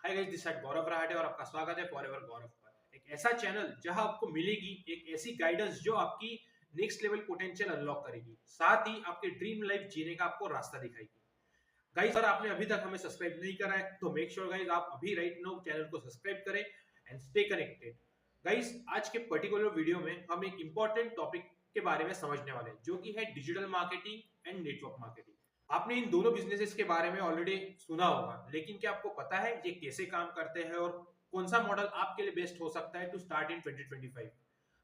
Hi guys, this side गौरव राहटे और आपका स्वागत है फॉरएवर गौरव पर। एक ऐसा चैनल जहां आपको मिलेगी एक ऐसी गाइडेंस जो आपकी नेक्स्ट लेवल पोटेंशियल अनलॉक करेगी, साथ ही आपके ड्रीम लाइफ जीने का आपको रास्ता दिखाएगी। गाइस, अगर आपने अभी तक हमें सब्सक्राइब नहीं करा है तो मेक श्योर गाइस आप अभी राइट नाउ चैनल को सब्सक्राइब करें एंड स्टे कनेक्टेड। गाइस, आज के पर्टिकुलर वीडियो में हम एक इंपॉर्टेंट टॉपिक के बारे में समझने वाले हैं, जो कि है digital marketing and network marketing. आपने इन दोनों बिजनेसेस के बारे में ऑलरेडी सुना होगा, लेकिन क्या आपको पता है ये कैसे काम करते हैं और कौन सा मॉडल आपके लिए बेस्ट हो सकता है टू स्टार्ट इन 2025?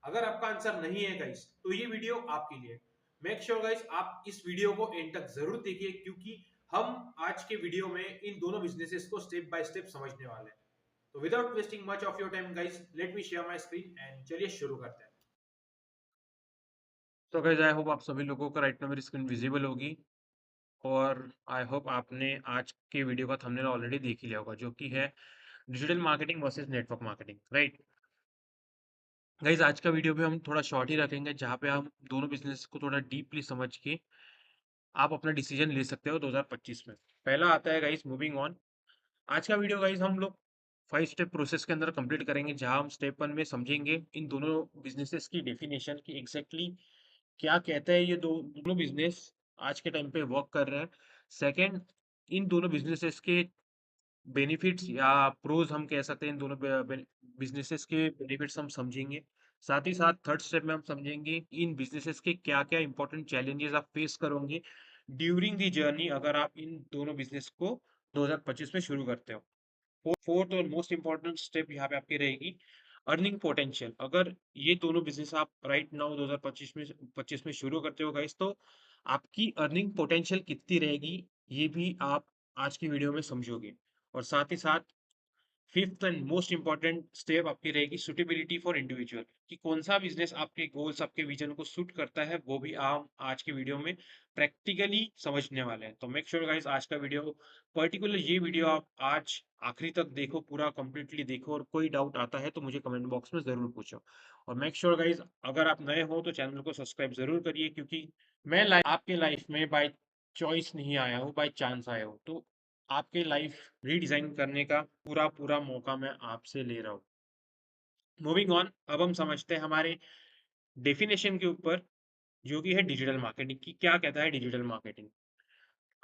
अगर आपका आंसर नहीं है गाइस, तो ये वीडियो आपके लिए। मेक श्योर गाइस आप इस वीडियो को एंड तक जरूर देखिए, क्योंकि हम आज के वीडियो में इन दोनों बिजनेसेस को स्टेप बाय स्टेप समझने वाले हैं। तो without wasting much of your time guys, let me share my screen and चलिए शुरू करते हैं। तो गाइस आई होप आप सभी लोगों को राइट में मेरी स्क्रीन विजिबल होगी। और आई होप आपने आज के वीडियो का थंबनेल ऑलरेडी देख ही लिया होगा, जो कि है digital marketing versus network marketing, right. Guys आज का वीडियो भी हम थोड़ा शॉर्ट ही रखेंगे, जहाँ पे हम दोनों बिजनेस को थोड़ा डीपली समझ के आप अपना डिसीजन ले सकते हो 2025 में। पहला आता है गाइस मूविंग ऑन। आज का वीडियो गाइस हम लोग 5 स्टेप प्रोसेस के अंदर कंप्लीट करेंगे, जहाँ हम स्टेप 1 में समझेंगे इन दोनों बिजनेसेस की डेफिनेशन की एग्जैक्टली क्या कहता है ये दोनों बिजनेस आज के टाइम पे वर्क कर रहे हैं। सेकंड, इन दोनों बिजनेसेस के बेनिफिट्स या प्रोज हम कह सकते हैं, इन दोनों बिजनेसेस के बेनिफिट्स हम समझेंगे। साथ ही साथ थर्ड स्टेप में हम समझेंगे इन बिजनेसेस के क्या क्या इंपॉर्टेंट चैलेंजेस आप फेस करोगे ड्यूरिंग दी जर्नी, अगर आप इन दोनों बिजनेस को 2025 में शुरू करते हो। फोर्थ और मोस्ट इंपॉर्टेंट स्टेप यहाँ पे आपकी रहेगी अर्निंग पोटेंशियल। अगर ये दोनों बिजनेस आप राइट नाउ 2025 में शुरू करते हो गाइस, तो आपकी अर्निंग पोटेंशियल कितनी रहेगी, ये भी आप आज की वीडियो में समझोगे। और साथ ही साथ fifth and most important step आपकी रहेगी सुटेबिलिटी फॉर इंडिविजुअल, कि कौन सा बिजनेस आपके गोल्स आपके विजन को सूट करता है, वो भी आप आज के वीडियो में प्रैक्टिकली समझने वाले हैं। तो मेक श्योर गाइस आज का वीडियो, पर्टिकुलर ये वीडियो आप आज आखिरी तक देखो, पूरा कंप्लीटली देखो, और कोई डाउट आता है तो मुझे कमेंट बॉक्स में जरूर पूछो। और मेक श्योर गाइस अगर आप नए हो तो चैनल को सब्सक्राइब जरूर करिए, क्योंकि मैं आपके लाइफ में बाय चॉइस नहीं आया हूँ, बाय चांस आया हूँ। तो आपके लाइफ रीडिजाइन करने का पूरा पूरा मौका मैं आपसे ले रहा हूँ। मूविंग ऑन, अब हम समझते हैं हमारे डेफिनेशन के ऊपर, जो कि है डिजिटल मार्केटिंग की। क्या कहता है डिजिटल मार्केटिंग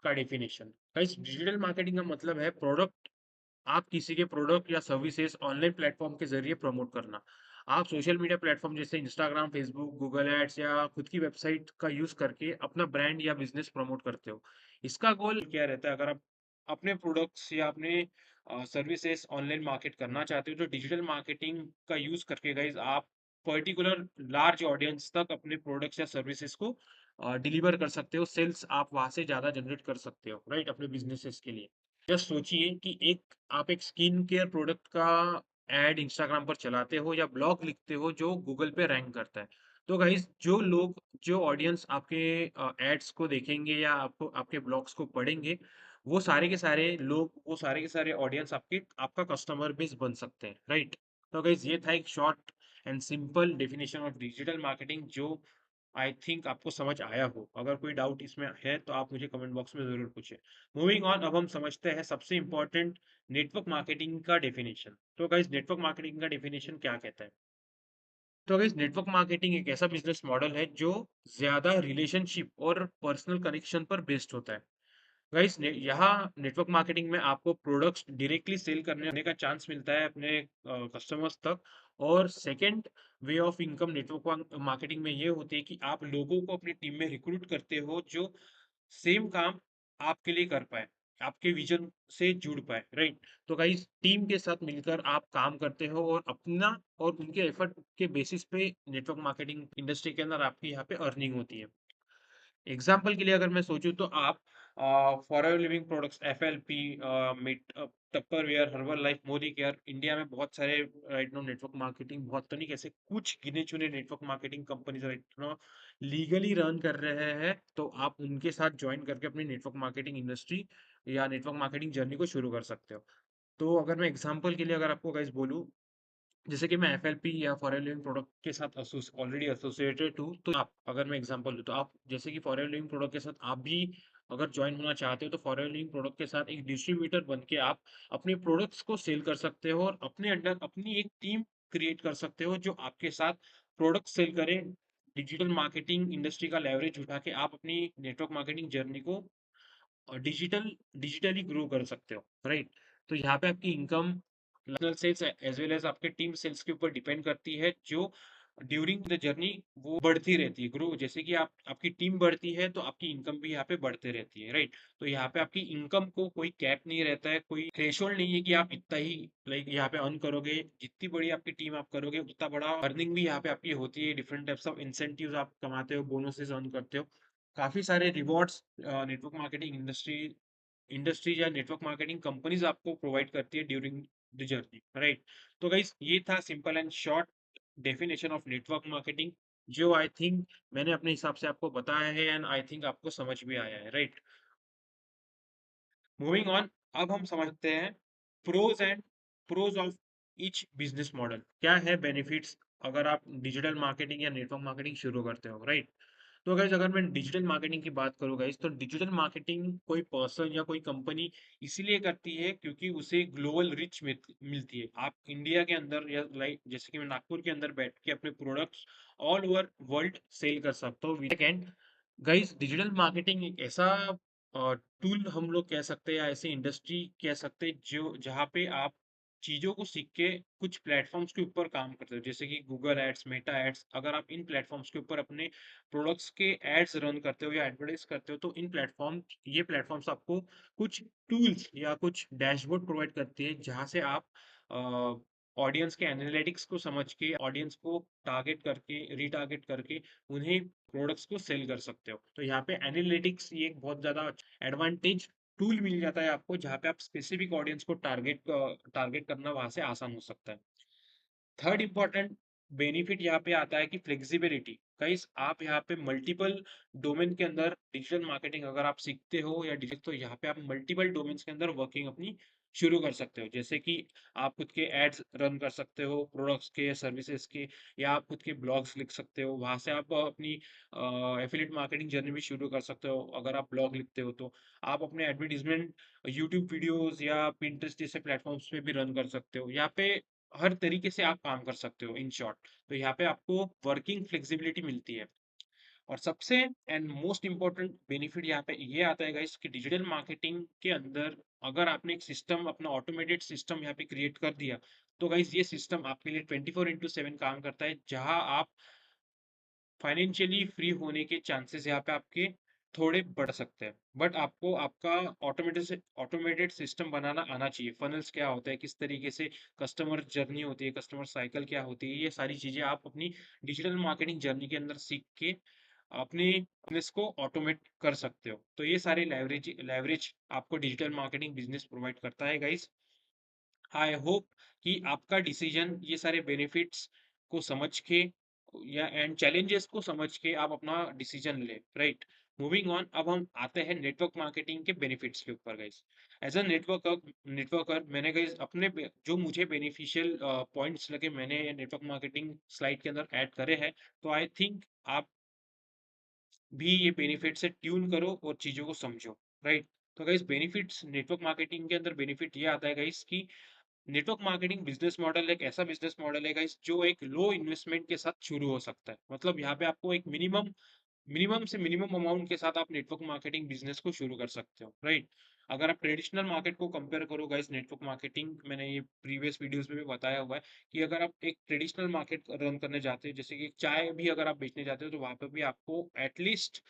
का डेफिनेशन? गाइस डिजिटल मार्केटिंग का मतलब है प्रोडक्ट, आप किसी के प्रोडक्ट या सर्विसेज ऑनलाइन प्लेटफॉर्म के जरिए प्रमोट करना। आप सोशल मीडिया प्लेटफॉर्म जैसे इंस्टाग्राम, फेसबुक, गूगल एड्स या खुद की वेबसाइट का यूज करके अपना ब्रांड या बिजनेस प्रमोट करते हो। इसका गोल क्या रहता है? अगर आप अपने प्रोडक्ट्स या अपने सर्विसेज ऑनलाइन मार्केट करना चाहते हो, तो डिजिटल मार्केटिंग का यूज करके गाइज आप पर्टिकुलर लार्ज ऑडियंस तक अपने प्रोडक्ट्स या सर्विसेज को डिलीवर कर सकते हो। सेल्स आप वहां से ज्यादा जनरेट कर सकते हो, राइट, अपने बिजनेसेस के लिए। जस्ट सोचिए कि आप एक स्किन केयर प्रोडक्ट का एड इंस्टाग्राम पर चलाते हो या ब्लॉग लिखते हो जो गूगल पे रैंक करता है। तो गाइस जो लोग, जो ऑडियंस आपके एड्स को देखेंगे या आपको आपके ब्लॉग्स को पढ़ेंगे, वो सारे के सारे लोग, वो सारे के सारे ऑडियंस आपका कस्टमर बेस बन सकते हैं, राइट। तो गाइस ये था एक short and simple definition of digital marketing, जो आई थिंक आपको समझ आया हो। अगर कोई डाउट इसमें है तो आप मुझे कमेंट बॉक्स में जरूर पूछें। मूविंग ऑन, अब हम समझते हैं सबसे इंपॉर्टेंट नेटवर्क मार्केटिंग का डेफिनेशन। तो गाइस नेटवर्क मार्केटिंग का डेफिनेशन क्या कहता है? तो गाइस नेटवर्क मार्केटिंग एक ऐसा बिजनेस मॉडल है जो ज्यादा रिलेशनशिप और पर्सनल कनेक्शन पर बेस्ड होता है। गाइस यहाँ नेटवर्क मार्केटिंग में आपको प्रोडक्ट्स डायरेक्टली सेल करने का चांस मिलता है अपने कस्टमर्स तक। और second way of income network marketing में ये होती है कि आप लोगों को अपनी टीम में रिक्रूट करते हो जो सेम काम आपके लिए कर पाए, आपके विजन से जुड़ पाए, राइट। तो गाइस टीम के साथ मिलकर आप काम करते हो और अपना और उनके एफर्ट के बेसिस पे नेटवर्क मार्केटिंग इंडस्ट्री के अंदर आपकी यहाँ पे अर्निंग होती है। एग्जाम्पल के लिए अगर मैं सोचूं तो आप फॉरएवर लिविंग प्रोडक्ट्स, FLP, मिट, Tupperware, Herbalife, Modicare, India में बहुत सारे राइट नो नेटवर्क मार्केटिंग, बहुत तो नहीं, कैसे कुछ गिने चुने network marketing companies right now legally run कर रहे हैं। तो आप उनके साथ ज्वाइन करके अपनी नेटवर्क मार्केटिंग इंडस्ट्री या नेटवर्क मार्केटिंग जर्नी को शुरू कर सकते हो। तो अगर मैं एग्जाम्पल के लिए अगर आपको गाइस बोलूं, जैसे कि मैं FLP या फॉरेन लिविंग प्रोडक्ट के साथ ऑलरेडी एसोसिएटेड हूँ, तो आप, अगर मैं एग्जांपल दूं, तो आप जैसे कि फॉरेन लिविंग प्रोडक्ट के साथ आप भी अगर ज्वाइन होना चाहते हो तो फॉरेन लिविंग प्रोडक्ट के साथ एक डिस्ट्रीब्यूटर बन के आप अपने प्रोडक्ट्स को सेल कर सकते हो और अपने अंडर अपनी एक टीम क्रिएट कर सकते हो जो आपके साथ प्रोडक्ट सेल करे। डिजिटल मार्केटिंग इंडस्ट्री का लेवरेज उठा के आप अपनी नेटवर्क मार्केटिंग जर्नी को डिजिटली ग्रो कर सकते हो, राइट? तो यहाँ पे आपकी income personal sales as well as आपके टीम सेल्स के ऊपर डिपेंड करती है, जो ड्यूरिंग द जर्नी वो बढ़ती रहती है, ग्रो। जैसे कि आप आपकी टीम बढ़ती है तो आपकी इनकम भी यहाँ पे बढ़ते रहती है, राइट? तो यहाँ पे आपकी इनकम को कोई कैप नहीं रहता है, कोई थ्रेशोल्ड नहीं है कि आप इतना ही लाइक यहाँ पे अर्न करोगे। जितनी बड़ी आपकी टीम आप करोगे उतना बड़ा अर्निंग भी यहाँ पे आपकी होती है। डिफरेंट टाइप्स ऑफ इंसेंटिव्स आप कमाते हो, बोनसेस अर्न करते हो, काफी सारे रिवॉर्ड्स नेटवर्क मार्केटिंग इंडस्ट्री या नेटवर्क मार्केटिंग कंपनीज आपको प्रोवाइड करती है ड्यूरिंग द जर्नी, राइट? तो गाइस ये था simple and short definition of network marketing, जो आई थिंक मैंने अपने हिसाब से आपको बताया है एंड आई थिंक आपको समझ भी आया है, राइट? मूविंग ऑन, अब हम समझते हैं pros of each business model. क्या है बेनिफिट्स अगर आप डिजिटल मार्केटिंग या नेटवर्क मार्केटिंग शुरू करते हो, राइट? तो गाइज अगर मैं डिजिटल मार्केटिंग की बात करूँ गाइज, तो डिजिटल मार्केटिंग कोई पर्सन या कोई कंपनी इसीलिए करती है क्योंकि उसे ग्लोबल रिच मिलती है। आप इंडिया के अंदर या लाइक जैसे कि मैं नागपुर के अंदर बैठ के अपने products all over world sale कर सकता हूँ। सेकेंड गाइज, डिजिटल मार्केटिंग एक ऐसा टूल हम लोग कह सकते हैं या ऐसी इंडस्ट्री कह सकते हैं जो जहाँ पे आप चीजों को सीख के कुछ प्लेटफॉर्म्स के ऊपर काम करते हो, जैसे कि गूगल एड्स, मेटा एड्स। अगर आप इन प्लेटफॉर्म्स के ऊपर अपने प्रोडक्ट्स के एड्स रन करते हो या एडवर्टाइज करते हो तो ये प्लेटफॉर्म्स आपको कुछ टूल्स या कुछ डैशबोर्ड प्रोवाइड करती है जहाँ से आप ऑडियंस के एनालिटिक्स को समझ के ऑडियंस को टारगेट करके रीटारगेट करके उन्हें प्रोडक्ट्स को सेल कर सकते हो। तो यहाँ पे एनालिटिक्स ये एक बहुत ज्यादा एडवांटेज टूल मिल जाता है आपको, जहाँ पे आप स्पेसिफिक ऑडियंस को टारगेट करना वहां से आसान हो सकता है। थर्ड इंपॉर्टेंट बेनिफिट यहाँ पे आता है कि फ्लेक्सिबिलिटी। गाइस आप यहाँ पे मल्टीपल डोमेन के अंदर डिजिटल मार्केटिंग अगर आप सीखते हो या डिजिटल, तो यहाँ पे आप मल्टीपल डोमेन्स के अंदर वर्किंग अपनी शुरू कर सकते हो। जैसे कि आप खुद के एड्स रन कर सकते हो प्रोडक्ट्स के, सर्विसेज के, या आप खुद के ब्लॉग्स लिख सकते हो। वहां से आप अपनी एफिलिएट मार्केटिंग जर्नी भी शुरू कर सकते हो। अगर आप ब्लॉग लिखते हो तो आप अपने एडवर्टीजमेंट यूट्यूब वीडियोस या पिंटरेस्ट जैसे प्लेटफॉर्म्स पे भी रन कर सकते हो। यहाँ पे हर तरीके से आप काम कर सकते हो इन शॉर्ट। तो यहाँ पे आपको वर्किंग फ्लेक्सिबिलिटी मिलती है। और सबसे एंड मोस्ट इम्पोर्टेंट बेनिफिट यहाँ पे ये आता है गाइस कि डिजिटल मार्केटिंग के अंदर अगर आपने एक सिस्टम, अपना ऑटोमेटेड सिस्टम यहाँ पे क्रिएट कर दिया, तो गाइस ये सिस्टम आपके लिए 24/7 काम करता है, जहां आप फाइनेंशियली फ्री होने के चांसेस यहाँ पे आपके थोड़े बढ़ सकते हैं। बट आपको आपका ऑटोमेटेड सिस्टम बनाना आना चाहिए। फनल्स क्या होता है, किस तरीके से कस्टमर जर्नी होती है, कस्टमर साइकिल क्या होती है, ये सारी चीजें आप अपनी डिजिटल मार्केटिंग जर्नी के अंदर सीख के अपने बिजनेस को ऑटोमेट कर सकते हो। तो ये सारे लेवरेज आपको डिजिटल मार्केटिंग बिजनेस प्रोवाइड करता है गाइस। आई होप कि आपका डिसीजन ये सारे बेनिफिट्स को समझ के या एंड चैलेंजेस को समझ के आप अपना डिसीजन ले, राइट? मूविंग ऑन, अब हम आते हैं नेटवर्क मार्केटिंग के बेनिफिट्स के ऊपर गाइस। एज अ नेटवर्कर मैंने गाइस जो मुझे बेनिफिशियल पॉइंट्स लगे मैंने नेटवर्क मार्केटिंग स्लाइड के अंदर ऐड करे हैं। तो आई थिंक आप भी ये बेनिफिट से ट्यून करो और चीजों को समझो, राइट? तो गाइस बेनिफिट्स नेटवर्क मार्केटिंग के अंदर बेनिफिट ये आता है गाइस कि नेटवर्क मार्केटिंग बिजनेस मॉडल एक ऐसा बिजनेस मॉडल है गाइस जो एक लो इन्वेस्टमेंट के साथ शुरू हो सकता है। मतलब यहाँ पे आपको एक मिनिमम मिनिमम से मिनिमम अमाउंट के साथ आप नेटवर्क मार्केटिंग बिजनेस को शुरू कर सकते हो, राइट? अगर आप ट्रेडिशनल मार्केट को कंपेयर करो गाइस, नेटवर्क मार्केटिंग मैंने ये प्रीवियस वीडियोस में भी बताया हुआ है कि अगर आप एक ट्रेडिशनल मार्केट रन करने जाते हो, जैसे कि चाय भी अगर आप बेचने जाते हो, तो वहां पे भी आपको एटलीस्ट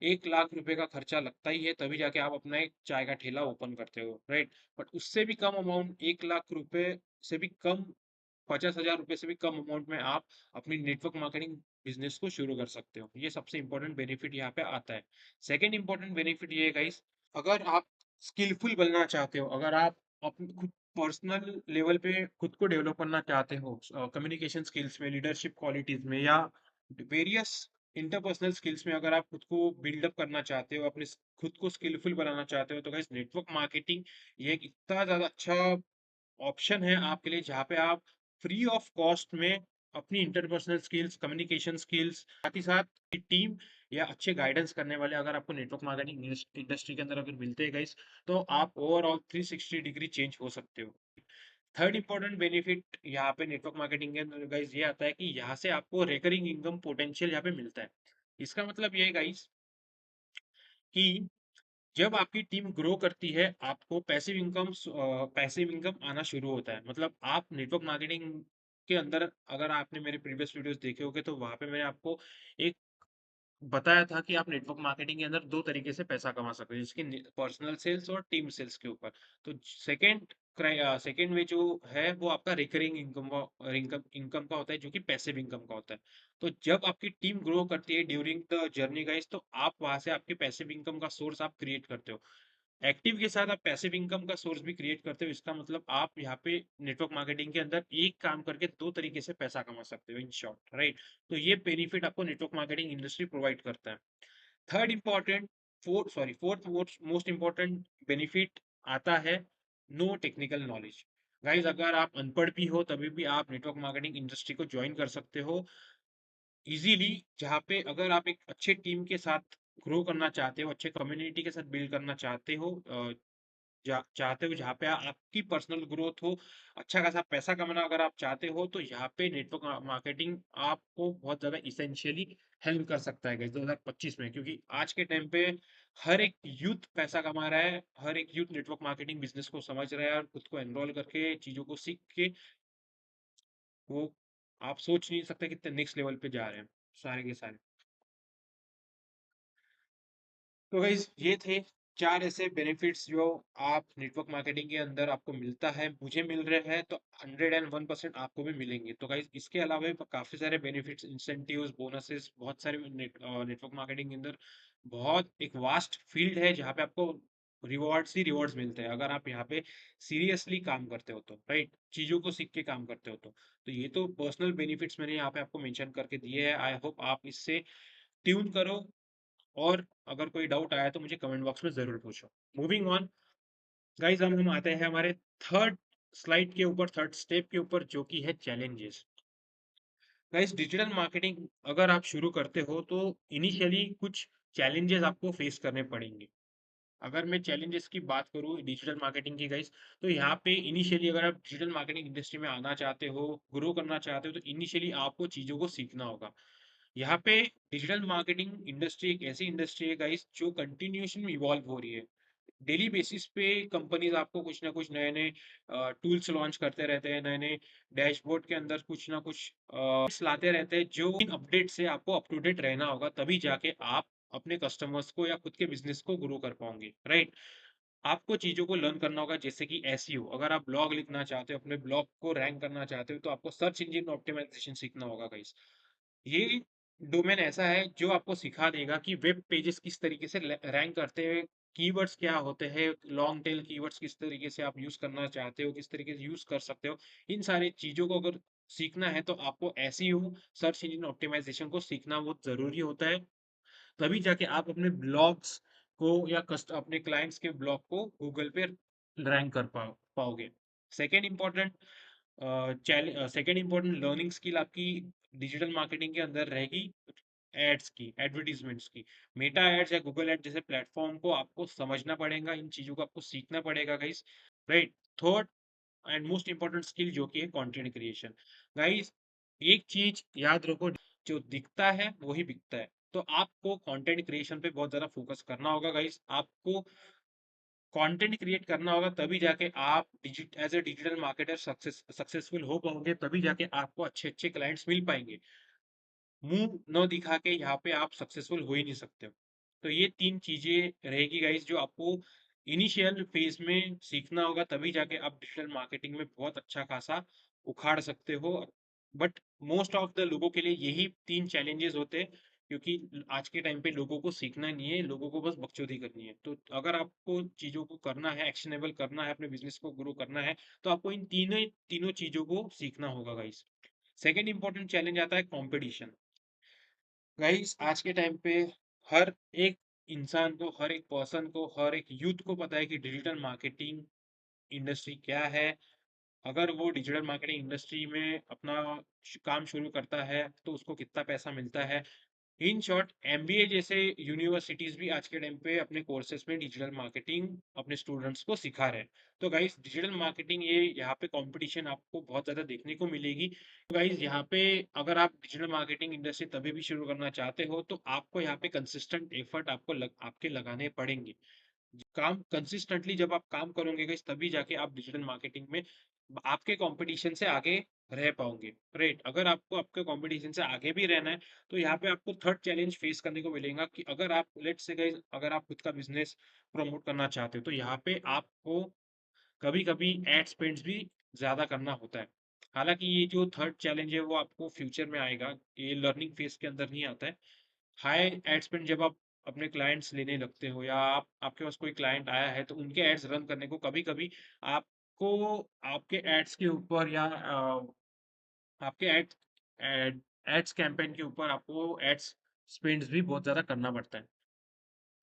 1 लाख रुपए का खर्चा लगता ही है, तभी जाके आप अपना एक चाय का ठेला ओपन करते हो, राइट? बट उससे भी कम अमाउंट, 1 लाख रुपए से भी कम, 50,000 रुपए से भी कम अमाउंट में आप अपनी नेटवर्क मार्केटिंग बिजनेस को शुरू कर सकते हो। ये सबसे इंपॉर्टेंट बेनिफिट यहाँ पे आता है। सेकेंड इंपॉर्टेंट बेनिफिट ये है गाइस, अगर आप स्किलफुल बनना चाहते हो, अगर आप अपने खुद पर्सनल लेवल पे खुद को डेवलप करना चाहते हो, कम्युनिकेशन स्किल्स में, लीडरशिप क्वालिटीज में, या वेरियस इंटरपर्सनल स्किल्स में, अगर आप खुद को बिल्डअप करना चाहते हो, अपने खुद को स्किलफुल बनाना चाहते हो, तो गाइस नेटवर्क मार्केटिंग ये एक इतना ज्यादा अच्छा ऑप्शन है आपके लिए, जहाँ पे आप फ्री ऑफ कॉस्ट में अपनी इंटरपर्सनल स्किल्स, कम्युनिकेशन स्किल्स, साथ ही साथ टीम या अच्छे गाइडेंस करने वाले अगर आपको नेटवर्क मार्केटिंग इंडस्ट्री के अंदर अगर मिलते हैं गाइस, तो आप ओवरऑल 360 डिग्री चेंज हो सकते हो। थर्ड इंपॉर्टेंट बेनिफिट यहाँ पे नेटवर्क मार्केटिंग के अंदर गाइस ये आता है कि यहाँ से आपको रिकरिंग इनकम पोटेंशियल यहाँ पे मिलता है। इसका मतलब ये है गाइस कि जब आपकी टीम ग्रो करती है, आपको पैसिव इनकम आना शुरू होता है। मतलब आप नेटवर्क मार्केटिंग के अंदर, अगर आपने मेरे प्रीवियस वीडियोस देखे होंगे तो वहां पे मैंने आपको एक बताया था कि आप नेटवर्क मार्केटिंग के अंदर 2 तरीके से पैसा कमा सकते हैं, जिसके पर्सनल सेल्स और टीम सेल्स के ऊपर। तो सेकंड वे जो है वो आपका रिकरिंग इनकम इनकम का होता है, जो कि पैसिव इनकम का होता है। तो जब आपकी टीम ग्रो करती है ड्यूरिंग द जर्नी गाइस, तो आप वहां से आपके पैसिव इनकम का सोर्स आप क्रिएट करते हो। एक्टिव के साथ आप पैसिव इनकम का सोर्स भी क्रिएट करते हो। इसका मतलब आप यहाँ पे नेटवर्क मार्केटिंग के अंदर एक काम करके 2 तरीके से पैसा कमा सकते हो, इन शॉर्ट, राइट? तो ये बेनिफिट आपको नेटवर्क मार्केटिंग इंडस्ट्री प्रोवाइड करता है। Third important fourth most important benefit आता है, नो टेक्निकल नॉलेज। गाइज, अगर आप अनपढ़ भी हो तभी भी आप नेटवर्क मार्केटिंग इंडस्ट्री को ज्वाइन कर सकते हो इजीली। जहाँ पे अगर आप एक अच्छे टीम के साथ ग्रो करना चाहते हो, अच्छे कम्युनिटी के साथ बिल्ड करना चाहते हो, चाहते हो जहाँ पे आपकी पर्सनल ग्रोथ हो, अच्छा खासा पैसा कमाना अगर आप चाहते हो, तो यहाँ पे नेटवर्क मार्केटिंग आपको बहुत ज़्यादा इसेंशियली हेल्प कर सकता है गाइस 2025 में। क्योंकि आज के टाइम पे हर एक यूथ पैसा कमा रहा है, हर एक यूथ नेटवर्क मार्केटिंग बिजनेस को समझ रहा है और खुद को एनरोल करके चीज़ों को सीख के वो, आप सोच नहीं सकते कितने नेक्स्ट लेवल पे जा रहे हैं सारे के सारे। तो गाइज, ये थे 4 ऐसे बेनिफिट्स जो आप नेटवर्क मार्केटिंग के अंदर आपको मिलता है, मुझे मिल रहे हैं, तो 101% आपको भी मिलेंगे। तो गाइज, इसके अलावा भी काफ़ी सारे बेनिफिट्स, इंसेंटिव्स, बोनसेस, बहुत सारे नेटवर्क मार्केटिंग के अंदर बहुत एक वास्ट फील्ड है जहाँ पे आपको रिवॉर्ड्स ही रिवॉर्ड्स मिलते हैं अगर आप यहाँ पे सीरियसली काम करते हो तो, राइट? चीज़ों को सीख के काम करते हो तो ये तो पर्सनल बेनिफिट्स मैंने यहाँ पे आपको मेंशन करके दिए हैं। आई होप आप इससे ट्यून करो, और अगर कोई डाउट आया तो मुझे कमेंट बॉक्स में ज़रूर पूछो। मूविंग ऑन गाइस, हम आते हैं हमारे थर्ड स्लाइड के ऊपर, थर्ड स्टेप के ऊपर, जो कि है चैलेंजेस। गाइस, डिजिटल मार्केटिंग अगर आप शुरू करते हो तो इनिशियली कुछ चैलेंजेस आपको फेस करने पड़ेंगे। अगर मैं चैलेंजेस की बात करूँ डिजिटल मार्केटिंग की गाइस, तो यहाँ पे इनिशियली अगर आप डिजिटल मार्केटिंग इंडस्ट्री में आना चाहते हो, ग्रो करना चाहते हो, तो इनिशियली आपको चीज़ों को सीखना होगा। यहाँ पे डिजिटल मार्केटिंग इंडस्ट्री एक ऐसी इंडस्ट्री है गाइस जो कंटिन्यूशन इवॉल्व हो रही है। डेली बेसिस पे कंपनीज आपको कुछ ना कुछ नए नए टूल्स लॉन्च करते रहते हैं, नए नए डैशबोर्ड के अंदर कुछ ना कुछ लाते रहते हैं। जो इन अपडेट से आपको अप टू डेट रहना होगा, तभी जाके आप अपने कस्टमर्स को या खुद के बिजनेस को ग्रो कर पाओगे, राइट? आपको चीज़ों को लर्न करना होगा, जैसे कि एसईओ। अगर आप ब्लॉग लिखना चाहते हो, अपने ब्लॉग को रैंक करना चाहते हो, तो आपको सर्च इंजन ऑप्टिमाइजेशन सीखना होगा गाइस। ये डोमेन ऐसा है जो आपको सिखा देगा कि वेब पेजेस किस तरीके से रैंक करते हैं, कीवर्ड्स क्या होते हैं, लॉन्ग टेल कीवर्ड्स किस तरीके से आप यूज करना चाहते हो, किस तरीके से यूज कर सकते हो। इन सारी चीजों को अगर सीखना है तो आपको एसईओ, सर्च इंजन ऑप्टिमाइजेशन को सीखना बहुत जरूरी होता है। तभी जाके आप अपने ब्लॉग्स को या अपने क्लाइंट्स के ब्लॉग को गूगल पे रैंक कर पाओगे। Second important second important learning skill आपकी डिजिटल मार्केटिंग के अंदर रहेगी एड्स की, एडवर्टीजमेंट्स की। मेटा एड्स या गूगल एड्स जैसे प्लेटफॉर्म को आपको समझना पड़ेगा, इन चीजों को आपको सीखना पड़ेगा guys, right? Third and most important skill जो कि है कंटेंट क्रिएशन। गाइस, एक चीज याद रखो, जो दिखता है वही बिकता है। तो आपको कंटेंट क्रिएशन पे बहुत ज्यादा फोकस करना होगा गाइस। आपको कंटेंट क्रिएट करना होगा, तभी जाके आप as a digital marketer successful हो पाओगे, तभी जाके आपको अच्छे अच्छे क्लाइंट्स मिल पाएंगे। मुंह न दिखा के यहाँ पे आप सक्सेसफुल हो ही नहीं सकते हो। तो ये 3 चीजें रहेगी गाइस जो आपको इनिशियल फेज में सीखना होगा, तभी जाके आप डिजिटल मार्केटिंग में बहुत अच्छा खासा उखाड़ सकते हो। बट मोस्ट ऑफ द लोगों के लिए यही 3 चैलेंजेस होते हैं, क्योंकि आज के टाइम पे लोगों को सीखना नहीं है, लोगों को बस बकचोदी करनी है। तो अगर आपको चीजों को करना है, एक्शनेबल करना है, अपने बिजनेस को ग्रो करना है, तो आपको इन तीनों तीनों चीजों को सीखना होगा गाइस। सेकेंड इंपॉर्टेंट चैलेंज आता है कंपटीशन। गाइस, आज के टाइम पे हर एक इंसान को, हर एक पर्सन को, हर एक यूथ को पता है कि डिजिटल मार्केटिंग इंडस्ट्री क्या है, अगर वो डिजिटल मार्केटिंग इंडस्ट्री में अपना काम शुरू करता है तो उसको कितना पैसा मिलता है। इन शॉर्ट एमबीए जैसे यूनिवर्सिटीज भी आज के टाइम पे अपने कोर्सेज में डिजिटल मार्केटिंग अपने स्टूडेंट्स को सिखा रहे हैं। तो गाइस डिजिटल मार्केटिंग ये यहाँ पे कंपटीशन आपको बहुत ज़्यादा देखने को मिलेगी। तो गाइस यहाँ पे अगर आप डिजिटल मार्केटिंग इंडस्ट्री तभी भी शुरू करना चाहते हो तो आपको यहाँ पे कंसिस्टेंट एफर्ट आपके लगाने पड़ेंगे। काम कंसिस्टेंटली जब आप काम करोगे गाइस तभी जाके आप डिजिटल मार्केटिंग में आपके कंपटीशन से आगे रह पाओगे, राइट। अगर आपको आपके कंपटीशन से आगे भी रहना है तो यहाँ पे आपको थर्ड चैलेंज फेस करने को मिलेगा कि अगर आप लेट्स से गाइस अगर आप खुद का बिजनेस प्रमोट करना चाहते हो तो यहाँ पे आपको कभी कभी एड स्पेंड्स भी ज्यादा करना होता है। हालांकि ये जो थर्ड चैलेंज है वो आपको फ्यूचर में आएगा, ये लर्निंग फेज के अंदर नहीं आता है। हाई एड स्पेंड जब आप अपने क्लाइंट्स लेने लगते हो या आपके पास कोई क्लाइंट आया है तो उनके एड्स रन करने को कभी कभी आपको आपके एड्स के ऊपर या आपके एड्स कैंपेन के ऊपर आपको एड्स स्पेंड्स भी बहुत ज़्यादा करना पड़ता है।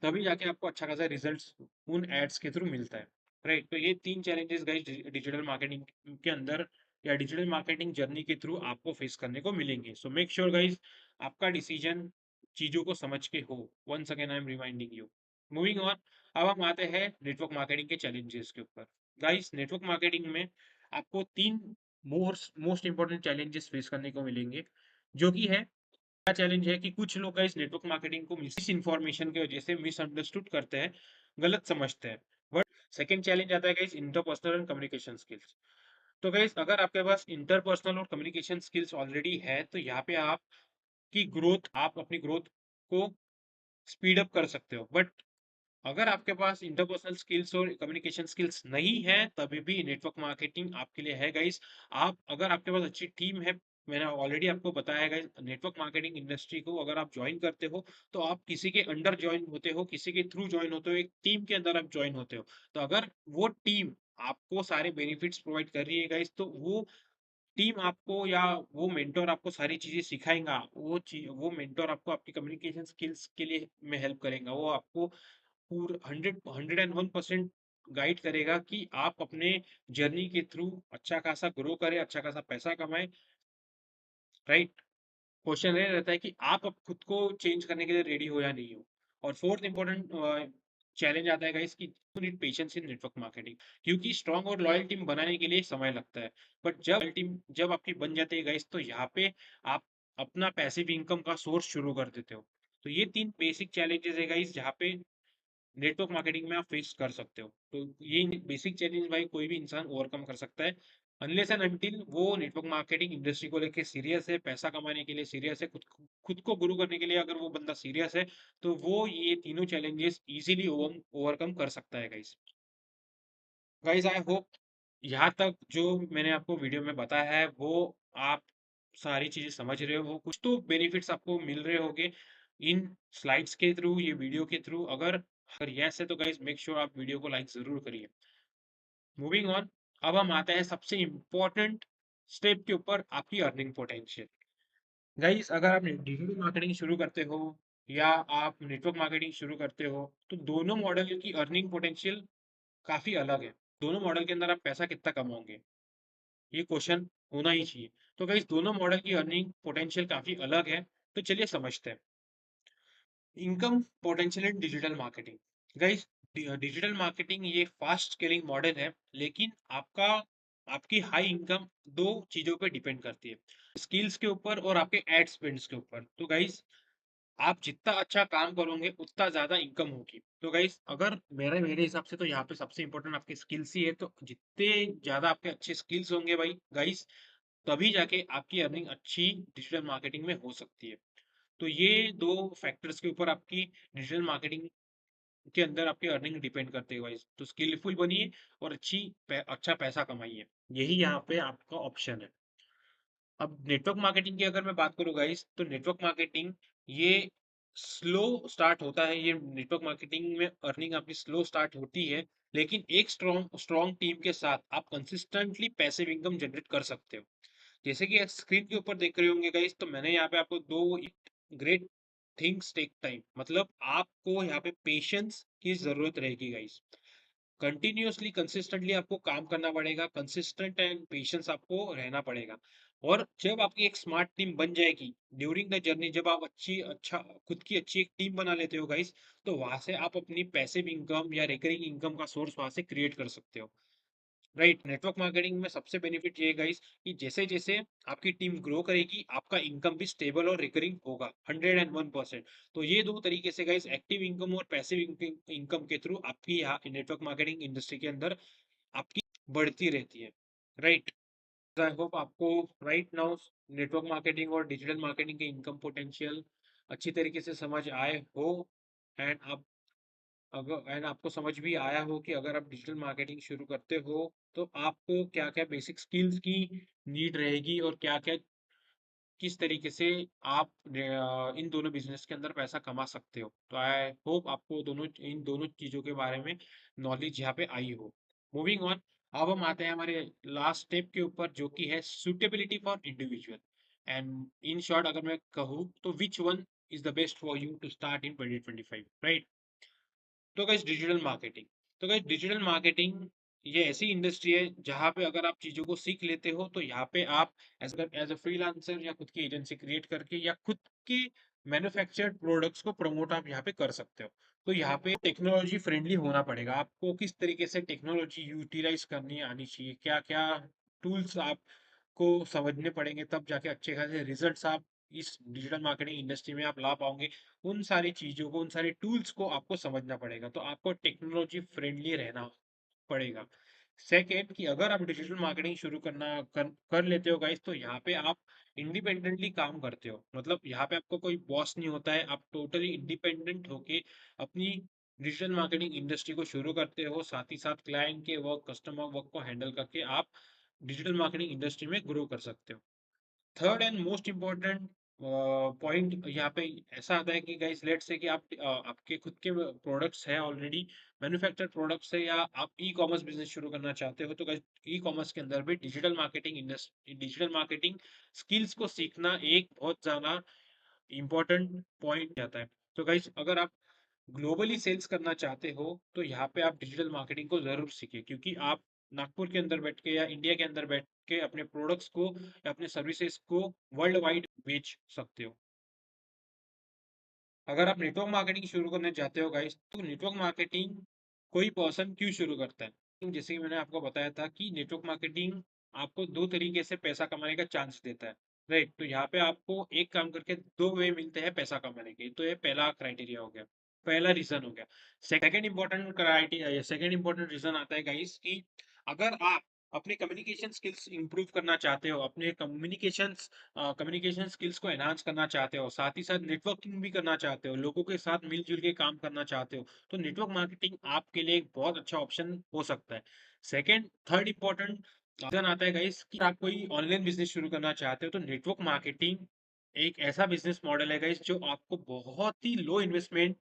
तभी जाके आपको अच्छा खासा रिजल्ट्स उन एड्स के थ्रू मिलता है, राइट। तो ये 3 चैलेंजेस गाइस डिजिटल मार्केटिंग के अंदर या डिजिटल मार्केटिंग जर्नी के थ्रू आपको फेस करने को मिलेंगे। सो मेक श्योर गाइस आपका डिसीजन चीज़ों को समझ के हो। Once again I am reminding you. Moving on, अब हम आते हैं नेटवर्क मार्केटिंग के चैलेंजेस के ऊपर। गाइस नेटवर्क मार्केटिंग में आपको 3 मोस्ट इंपॉर्टेंट चैलेंजेस फेस करने को मिलेंगे, जो कि है क्या चैलेंज है कि कुछ लोग इस नेटवर्क मार्केटिंग को मिस इन्फॉर्मेशन की वजह से मिसअंडरस्टूड करते हैं, गलत समझते हैं। बट सेकंड चैलेंज आता है guys interpersonal and communication skills. तो गाइस अगर आपके पास इंटरपर्सनल और कम्युनिकेशन स्किल्स ऑलरेडी है तो यहाँ पे आप अपनी ग्रोथ को स्पीड अप कर सकते हो। बट अगर आपके पास इंटरपर्सनल स्किल्स और कम्युनिकेशन स्किल्स नहीं है तभी भी नेटवर्क मार्केटिंग आपके लिए है गाइस। आप अगर आपके पास अच्छी टीम है, मैंने ऑलरेडी आपको बताया गाइस, नेटवर्क मार्केटिंग इंडस्ट्री को अगर आप ज्वाइन करते हो तो आप किसी के अंडर ज्वाइन होते हो, किसी के थ्रू ज्वाइन होते हो, एक टीम के अंदर आप ज्वाइन होते हो। तो अगर वो टीम आपको सारे बेनिफिट्स प्रोवाइड कर रही है गाइस तो वो टीम आपको या वो मेंटर आपको सारी चीजें सिखाएगा। वो मेंटर आपको आपकी कम्युनिकेशन स्किल्स के लिए में हेल्प करेगा। वो आपको पूरा 101% गाइड करेगा कि आप अपने जर्नी के थ्रू अच्छा खासा ग्रो करें, अच्छा खासा पैसा कमाएं, राइट। क्वेश्चन ये रहता है कि आप अब खुद को चेंज करने के लिए रेडी हो या नहीं हो। और फोर्थ इंपॉर्टेंट चैलेंज आता है गाइस कि you need patience in network marketing, क्योंकि स्ट्रांग और लॉयल टीम बनाने के लिए समय लगता है। बट जब आपकी बन जाती है गाइस तो यहाँ पे आप अपना पैसिव इनकम का सोर्स शुरू कर देते हो। तो ये 3 बेसिक चैलेंजेस है गाइस जहाँ पे नेटवर्क मार्केटिंग में आप फेस कर सकते हो। तो ये बेसिक चैलेंज भाई कोई भी इंसान ओवरकम कर सकता है, अनलेस एंड अनटिल वो नेटवर्क मार्केटिंग इंडस्ट्री को लेके सीरियस है, पैसा कमाने के लिए सीरियस है, खुद को गुरु करने के लिए अगर वो बंदा सीरियस है तो वो ये तीनों चैलेंजेस इजीली ओवरकम कर सकता है गाइस। गाइस आई होप यहाँ तक जो मैंने आपको वीडियो में बताया है वो आप सारी चीजें समझ रहे हो, कुछ तो बेनिफिट्स आपको मिल रहे होंगे इन स्लाइड्स के थ्रू, ये वीडियो के थ्रू। अगर यस है तो गाइस मेक श्योर आप वीडियो को लाइक जरूर करिए। मूविंग ऑन, अब हम आते हैं सबसे इम्पोर्टेंट स्टेप के ऊपर, आपकी अर्निंग पोटेंशियल। गाइस अगर आप डिजिटल मार्केटिंग शुरू करते हो या आप नेटवर्क मार्केटिंग शुरू करते हो तो दोनों मॉडल की अर्निंग पोटेंशियल काफी अलग है। दोनों मॉडल के अंदर आप पैसा कितना कमाओगे ये क्वेश्चन होना ही चाहिए। तो गाइस दोनों मॉडल की अर्निंग पोटेंशियल काफी अलग है। तो चलिए समझते हैं income potential in digital marketing. Guys digital marketing ये फास्ट स्केलिंग मॉडल है, लेकिन आपकी हाई इनकम दो चीजों पे डिपेंड करती है, स्किल्स के ऊपर और आपके एड स्पेंड्स के ऊपर। तो गाइस आप जितना अच्छा काम करोगे उतना ज्यादा इनकम होगी। तो गाइस अगर मेरे हिसाब से तो यहाँ पे सबसे इंपॉर्टेंट आपके स्किल्स ही है। तो जितने ज्यादा आपके अच्छे स्किल्स होंगे भाई गाइस तभी जाके आपकी अर्निंग अच्छी डिजिटल मार्केटिंग में हो सकती है। तो ये दो फैक्टर्स के ऊपर आपकी डिजिटल मार्केटिंग के अंदर आपकी अर्निंग डिपेंड करते हैं गाइस। तो स्किलफुल बनिए और अच्छा पैसा कमाइए, यही यहाँ पे आपका ऑप्शन है। अब नेटवर्क मार्केटिंग की अगर मैं बात करूँ गाइस तो नेटवर्क मार्केटिंग ये स्लो स्टार्ट होता है। ये नेटवर्क मार्केटिंग में अर्निंग आपकी स्लो स्टार्ट होती है, लेकिन एक स्ट्रॉन्ग स्ट्रॉन्ग टीम के साथ आप कंसिस्टेंटली पैसिव इनकम जनरेट कर सकते हो। जैसे कि स्क्रीन के ऊपर देख रहे होंगे गाइस तो मैंने यहाँ पे आपको दो ग्रेट थिंग्स टेक टाइम, मतलब आपको यहाँ पे पेशेंस की जरूरत रहेगी गाइस। कंटिन्यूअसली कंसिस्टेंटली आपको काम करना पड़ेगा, कंसिस्टेंट एंड पेशेंस आपको रहना पड़ेगा। और जब आपकी एक स्मार्ट टीम बन जाएगी ड्यूरिंग द जर्नी, जब आप खुद की अच्छी एक टीम बना लेते हो गाइस, तो वहां से आप अपनी पैसिव इनकम या रिकरिंग इनकम का सोर्स वहां से क्रिएट कर सकते हो। राइट, नेटवर्क मार्केटिंग में सबसे बेनिफिट ये है गाइस कि जैसे जैसे आपकी टीम ग्रो करेगी, आपका इनकम भी स्टेबल और रिकरिंग होगा 101%। तो ये दो तरीके से गाइस, एक्टिव इनकम और पैसिव इनकम के थ्रू आपकी यहाँ नेटवर्क मार्केटिंग इंडस्ट्री के अंदर आपकी बढ़ती रहती है। राइट, आई होप आपको राइट नाउ नेटवर्क मार्केटिंग और डिजिटल मार्केटिंग के इनकम पोटेंशियल अच्छी तरीके से समझ आए हो। एंड आप अगर एंड आपको समझ भी आया हो कि अगर आप डिजिटल मार्केटिंग शुरू करते हो तो आपको क्या क्या बेसिक स्किल्स की नीड रहेगी और क्या क्या किस तरीके से आप इन दोनों बिजनेस के अंदर पैसा कमा सकते हो। तो आई होप आपको इन दोनों चीजों के बारे में नॉलेज यहाँ पे आई हो। मूविंग ऑन, अब हम आते हैं हमारे लास्ट स्टेप के ऊपर, जो कि है suitability for individual. And in short अगर मैं कहूँ तो which one is the best for you to start in 2025, right. तो गाइस डिजिटल मार्केटिंग, तो गाइस डिजिटल मार्केटिंग ये ऐसी इंडस्ट्री है जहाँ पे अगर आप चीजों को सीख लेते हो तो यहाँ पे आप एज अ फ्रीलांसर या खुद की एजेंसी क्रिएट करके या खुद के मैन्युफैक्चर्ड प्रोडक्ट्स को प्रमोट आप यहाँ पे कर सकते हो। तो यहाँ पे टेक्नोलॉजी फ्रेंडली होना पड़ेगा आपको, किस तरीके से टेक्नोलॉजी यूटिलाइज करनी आनी चाहिए, क्या क्या टूल्स आपको समझने पड़ेंगे, तब जाके अच्छे खासे रिजल्ट्स आप इस डिजिटल मार्केटिंग इंडस्ट्री में आप ला पाओगे। उन सारी चीजों को, उन सारे टूल्स को आपको समझना पड़ेगा, तो आपको टेक्नोलॉजी फ्रेंडली रहना पड़ेगा। सेकेंड, कि अगर आप डिजिटल मार्केटिंग शुरू कर लेते हो गाइस, तो यहाँ पे आप इंडिपेंडेंटली काम करते हो, मतलब यहाँ पे आपको कोई बॉस नहीं होता है, आप टोटली इंडिपेंडेंट होके अपनी डिजिटल मार्केटिंग इंडस्ट्री को शुरू करते हो, साथ ही साथ क्लाइंट के वर्क, कस्टमर वर्क को हैंडल करके आप डिजिटल मार्केटिंग इंडस्ट्री में ग्रो कर सकते हो। Third and most important point यहाँ पे ऐसा आता है कि गाइस लेट्स से कि आपके खुद के प्रोडक्ट्स हैं ऑलरेडी, मैन्युफैक्चर्ड प्रोडक्ट्स है, या आप ई कॉमर्स बिजनेस शुरू करना चाहते हो, तो गाइस ई कॉमर्स के अंदर भी डिजिटल मार्केटिंग स्किल्स को सीखना एक बहुत ज़्यादा इम्पोर्टेंट पॉइंट आता है। तो गाइस अगर आप ग्लोबली सेल्स करना चाहते हो तो यहाँ पे आप डिजिटल मार्केटिंग को जरूर सीखें, क्योंकि आप नागपुर के अंदर बैठ के या इंडिया के अंदर बैठ के अपने प्रोडक्ट्स को या अपने सर्विसेज को वर्ल्ड वाइड बेच सकते हो। अगर आप नेटवर्क मार्केटिंग शुरू करना चाहते हो गाइस, तो नेटवर्क मार्केटिंग कोई पर्सन क्यों शुरू करता है, जैसे कि मैंने आपको बताया था कि नेटवर्क मार्केटिंग आपको दो तरीके से पैसा कमाने का चांस देता है। राइट, तो यहाँ पे आपको एक काम करके दो वे मिलते हैं पैसा कमाने के, तो ये पहला क्राइटेरिया हो गया, पहला रीजन हो गया। सेकंड इंपॉर्टेंट रीजन आता है गाइस कि अगर आप अपने कम्युनिकेशन स्किल्स इंप्रूव करना चाहते हो, अपने कम्युनिकेशन स्किल्स को एनहांस करना चाहते हो, साथ ही साथ नेटवर्किंग भी करना चाहते हो, लोगों के साथ मिलजुल के काम करना चाहते हो, तो नेटवर्क मार्केटिंग आपके लिए एक बहुत अच्छा ऑप्शन हो सकता है। सेकंड थर्ड इंपॉर्टेंट रीजन आता है गाइस कि आप कोई ऑनलाइन बिजनेस शुरू करना चाहते हो, तो नेटवर्क मार्केटिंग एक ऐसा बिजनेस मॉडल है गाइस जो आपको बहुत ही लो इन्वेस्टमेंट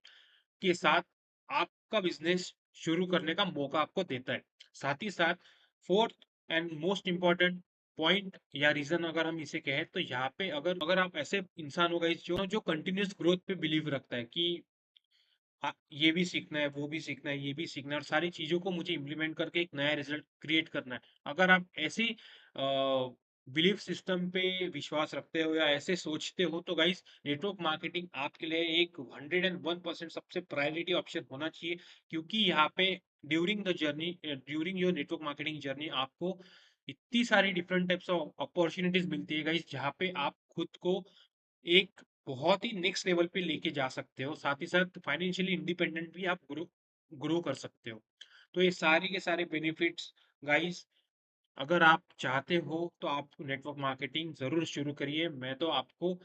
के साथ आपका बिजनेस शुरू करने का मौका आपको देता है। साथ ही साथ fourth and most important point या रीजन अगर हम इसे कहें, तो यहाँ पे अगर अगर आप ऐसे इंसान हो गाइस जो जो कंटिन्यूअस ग्रोथ पे बिलीव रखता है कि ये भी सीखना है, वो भी सीखना है, ये भी सीखना है, और सारी चीजों को मुझे इम्प्लीमेंट करके एक नया रिजल्ट क्रिएट करना है। अगर आप ऐसी बिलीफ सिस्टम पे विश्वास रखते हो या ऐसे सोचते हो, तो गाइस नेटवर्क मार्केटिंग आपके लिए एक 101% सबसे प्रायोरिटी ऑप्शन होना चाहिए, क्योंकि यहाँ पे during your network marketing journey आपको इतनी सारी डिफरेंट टाइप्स ऑफ अपॉर्चुनिटीज मिलती है गाइस, जहाँ पे आप खुद को एक बहुत ही नेक्स्ट लेवल पे लेके जा सकते हो, साथ ही साथ फाइनेंशियली इंडिपेंडेंट भी आप ग्रो ग्रो कर सकते हो। तो ये सारे के सारे बेनिफिट्स गाइस, अगर आप चाहते हो तो आप नेटवर्क मार्केटिंग जरूर शुरू करिए। मैं तो आपको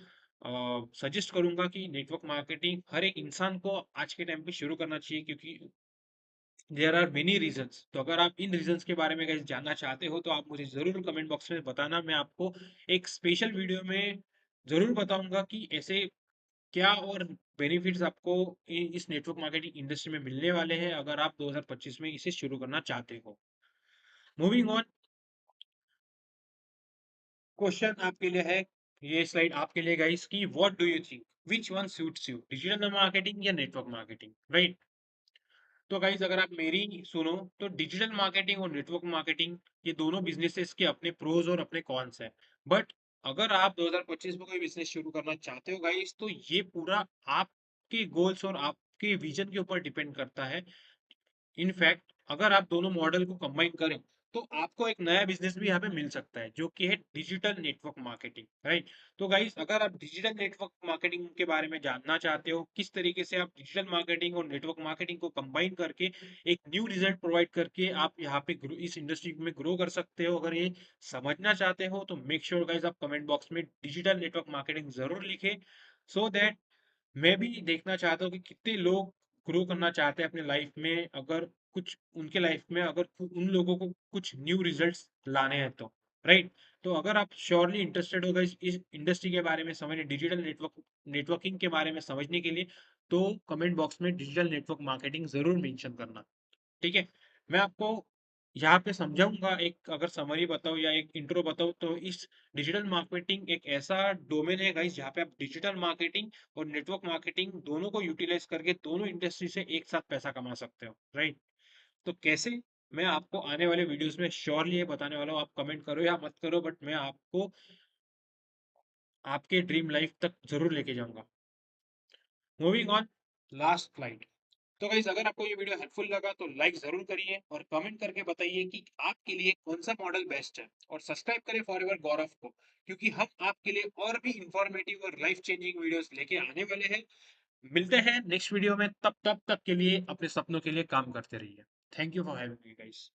सजेस्ट करूंगा कि नेटवर्क मार्केटिंग हर एक इंसान को आज के टाइम पे शुरू करना चाहिए, क्योंकि देयर आर मेनी रीजंस। तो अगर आप इन रीजंस के बारे में guys जानना चाहते हो तो आप मुझे जरूर कमेंट बॉक्स में बताना, मैं आपको एक स्पेशल वीडियो में जरूर बताऊंगा कि ऐसे क्या और बेनिफिट्स आपको इस नेटवर्क मार्केटिंग इंडस्ट्री में मिलने वाले हैं अगर आप 2025 में इसे शुरू करना चाहते हो। मूविंग ऑन, क्वेश्चन आपके लिए है, ये स्लाइड आपके लिए गाइस कि what do you think, which one suits you, digital marketing या नेटवर्क मार्केटिंग, राइट। तो गाइज अगर आप मेरी सुनो तो डिजिटल मार्केटिंग और नेटवर्क मार्केटिंग ये दोनों बिजनेसेस के अपने प्रोज और अपने कॉन्स हैं। बट अगर आप 2025 में कोई बिजनेस शुरू करना चाहते हो गाइज तो ये पूरा आपके गोल्स और आपके विजन के ऊपर डिपेंड करता है। इनफैक्ट अगर आप दोनों मॉडल को कंबाइन करें तो आपको एक नया बिजनेस भी यहाँ पे मिल सकता है जो कि है डिजिटल नेटवर्क मार्केटिंग, राइट। तो गाइस अगर आप डिजिटल नेटवर्क मार्केटिंग के बारे में जानना चाहते हो किस तरीके से आप डिजिटल मार्केटिंग और नेटवर्क मार्केटिंग को कंबाइन करके एक न्यू रिजल्ट प्रोवाइड करके आप यहाँ पे इस इंडस्ट्री में ग्रो कर सकते हो, अगर ये समझना चाहते हो तो मेक श्योर गाइस आप कमेंट बॉक्स में डिजिटल नेटवर्क मार्केटिंग जरूर लिखें, सो दैट मैं भी देखना चाहता हूँ कि कितने लोग ग्रो करना चाहते हैं अपने लाइफ में, अगर कुछ उनके लाइफ में अगर उन लोगों को कुछ न्यू रिजल्ट्स लाने हैं तो, राइट। तो अगर आप श्योरली इंटरेस्टेड होगा इस इंडस्ट्री के बारे में समझने, डिजिटल नेटवर्किंग के बारे में समझने के लिए, तो कमेंट बॉक्स में डिजिटल नेटवर्क मार्केटिंग जरूर मेंशन करना, ठीक है। मैं आपको यहाँ पे समझाऊंगा, एक अगर समरी बताऊँ या एक इंट्रो बताऊँ तो इस डिजिटल मार्केटिंग एक ऐसा डोमेन है गाइस जहाँ पे आप डिजिटल मार्केटिंग और नेटवर्क मार्केटिंग दोनों को यूटिलाइज करके दोनों इंडस्ट्री से एक साथ पैसा कमा सकते हो, राइट। तो कैसे, मैं आपको आने वाले वीडियोस में श्योरली ये बताने वाला हूँ, आप कमेंट करो या मत करो बट मैं आपको आपके ड्रीम लाइफ तक जरूर लेके जाऊंगा। Moving on, last flight. तो गाइस अगर आपको ये वीडियो हेल्पफुल लगा तो लाइक जरूर करिए और कमेंट करके बताइए कि आपके लिए कौन सा मॉडल बेस्ट है, और सब्सक्राइब करें फॉरएवर गौरव को, क्योंकि हम आपके लिए और भी इंफॉर्मेटिव और लाइफ चेंजिंग वीडियोस लेके आने वाले हैं। मिलते हैं नेक्स्ट वीडियो में, तब तक के लिए अपने सपनों के लिए काम करते रहिए। Thank you for having me guys.